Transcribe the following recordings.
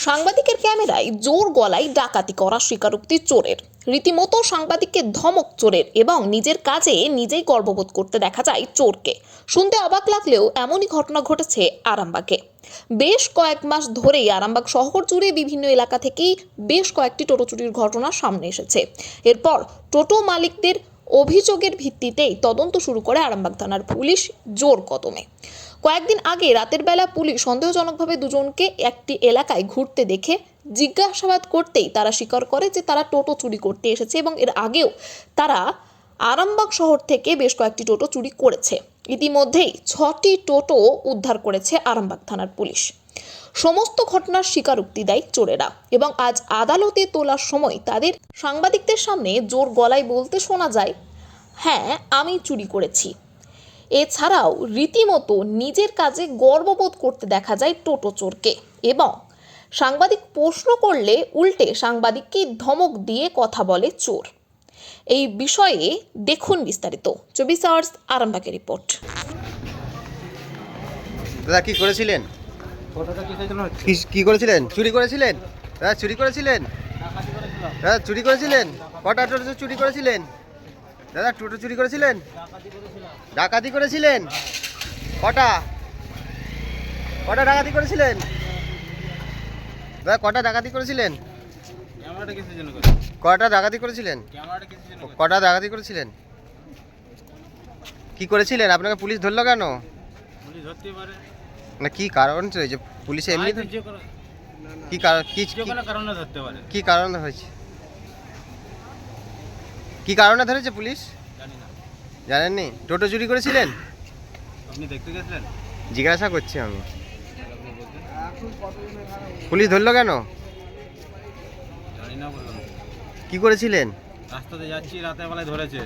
সাংবাদিকের ক্যামেরায় জোর গলায় ডাকাতি করা স্বীকারোক্তি চোরের। রীতিমতো সাংবাদিককে ধমক চোরের এবং নিজের কাজে নিজেই গর্ববোধ করতে দেখা যায় চোরকে। শুনতে অবাক লাগলেও এমনই ঘটনা ঘটেছে আরামবাগে। বেশ কয়েক মাস ধরেই আরামবাগ শহর জুড়ে বিভিন্ন এলাকা থেকেই বেশ কয়েকটি টোটো চুরির ঘটনা সামনে এসেছে। এরপর টোটো মালিকদের অভিযোগের ভিত্তিতেই তদন্ত শুরু করে আরামবাগ থানার পুলিশ জোর কদমে। কয়েকদিন আগে রাতের বেলা পুলিশ সন্দেহজনকভাবে দুজনকে একটি এলাকায় ঘুরতে দেখে জিজ্ঞাসাবাদ করতেই তারা স্বীকার করে যে তারা টোটো চুরি করতে এসেছে এবং এর আগেও তারা আরামবাগ শহর থেকে বেশ কয়েকটি টোটো চুরি করেছে। ইতিমধ্যেই 6টি টোটো উদ্ধার করেছে আরামবাগ থানার পুলিশ। সমস্ত ঘটনার স্বীকারোক্তি দেয় চোরেরা এবং আজ আদালতে তোলার সময় তাদের সাংবাদিকদের সামনে জোর গলায় বলতে শোনা যায়, হ্যাঁ আমি চুরি করেছি। এছাড়াও রীতিমতো নিজের কাজে গর্ববোধ করতে দেখা যায় টোটো চোরকে এবং সাংবাদিক প্রশ্ন করলে উল্টে সাংবাদিককে ধমক দিয়ে কথা বলে চোর। এই বিষয়ে দেখুন বিস্তারিত 24 আওয়ার্স আরামবাগের রিপোর্ট। দাদা কি করেছিলেন? কি করেছিলেন? চুরি করেছিলেন? দাদা চুরি করেছিলেন? দাদা চুরি করেছিলেন? কটা টোটো চুরি করেছিলেন? দাদা টোটো চুরি করেছিলেন? ডাকাতি করেছিলেন? কটা ডাকাতি করেছিলেন? দাদা কটা ডাকাতি করেছিলেন? কটা ডাকাতি করেছিলেন? কটা ডাকাতি করেছিলেন? কি করেছিলেন? আপনাকে পুলিশ ধরলো কেন? না কি কারণ হয়েছে? পুলিশে এমনি কি কারণে ধরতে পারে? কি কারণে হয়েছে? কি কারণে ধরেছে পুলিশ? জানেননি? টোটো চুরি করেছিলেন? আপনি দেখতে গেছিলেন? জিজ্ঞাসা করছি আমি। পুলিশ ধরলো কেন? জানি না বললাম। কি করেছিলেন? রাস্তাতে যাচ্ছি, রাতের বেলায় ধরেছে।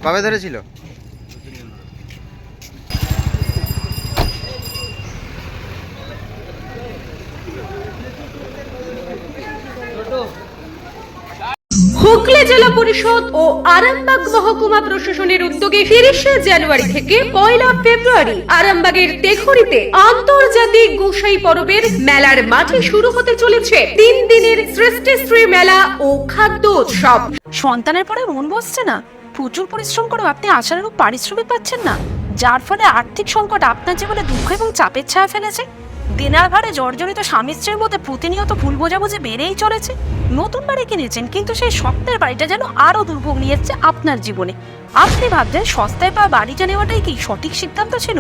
কবে ধরেছিল? হুগলি জেলা পরিষদ ও আরামবাগ মহকুমা প্রশাসনের উদ্যোগে 30শে জানুয়ারি থেকে 1লা ফেব্রুয়ারি আরামবাগের তেঘরিতে আন্তর্জাতিক গোসাই পরবের মেলার মাঠে শুরু হতে চলেছে 3 দিনের সৃষ্টিশ্রী মেলা ও খাদ্য উৎসব। সন্তানের পরে মন বসছে না, প্রচুর পরিশ্রম করেও আপনি আশানুরূপ পারিশ্রমিক পাচ্ছেন না, যার ফলে আর্থিক সংকট আপনার জীবনে দুঃখ এবং চাপের ছায়া ফেলেছে। দিনার ভারে জর্জরিত স্বামী স্ত্রীর মধ্যে প্রতিনিয়ত ভুল বোঝাবুঝি বেড়েই চলেছে। নতুন বাড়ি কিনেছেন কিন্তু সেই স্বপ্নের বাড়িটা যেন আরো দুর্ভোগ নিয়ে এসেছে আপনার জীবনে। আপনি ভাবছেন সস্তায় পাওয়া বাড়িটা নেওয়াটাই কি সঠিক সিদ্ধান্ত ছিল?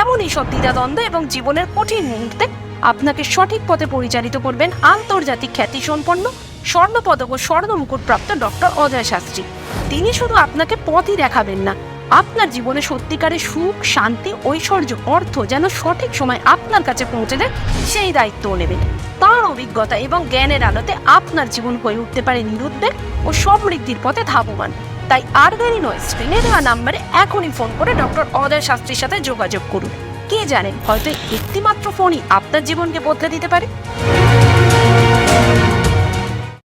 এমনই সব দ্বিধাদ্বন্দ্ব এবং জীবনের কঠিন মুহূর্তে আপনাকে সঠিক পথে পরিচালিত করবেন আন্তর্জাতিক খ্যাতিসম্পন্ন স্বর্ণপদক ও স্বর্ণ মুকুটপ্রাপ্ত ডক্টর অজয় শাস্ত্রী। তিনি শুধু আপনাকে পথই দেখাবেন না, আপনার জীবনে সত্যিকারের সুখ, শান্তি, ঐশ্বর্য, অর্থ যেন সঠিক সময় আপনার কাছে পৌঁছে দেয় সেই দায়িত্বও নেবেন। তার অভিজ্ঞতা এবং জ্ঞানের আলোতে আপনার জীবন হয়ে উঠতে পারে নিরুদ্বেগ ও সমৃদ্ধির পথে ধাবমান। তাই আর দেরি নয়, স্ক্রিনে দেওয়া নাম্বারে এখনই ফোন করে ডক্টর অজয় শাস্ত্রীর সাথে যোগাযোগ করুন। কে জানেন, হয়তো একটি মাত্র ফোনই আপনার জীবনকে বদলে দিতে পারে।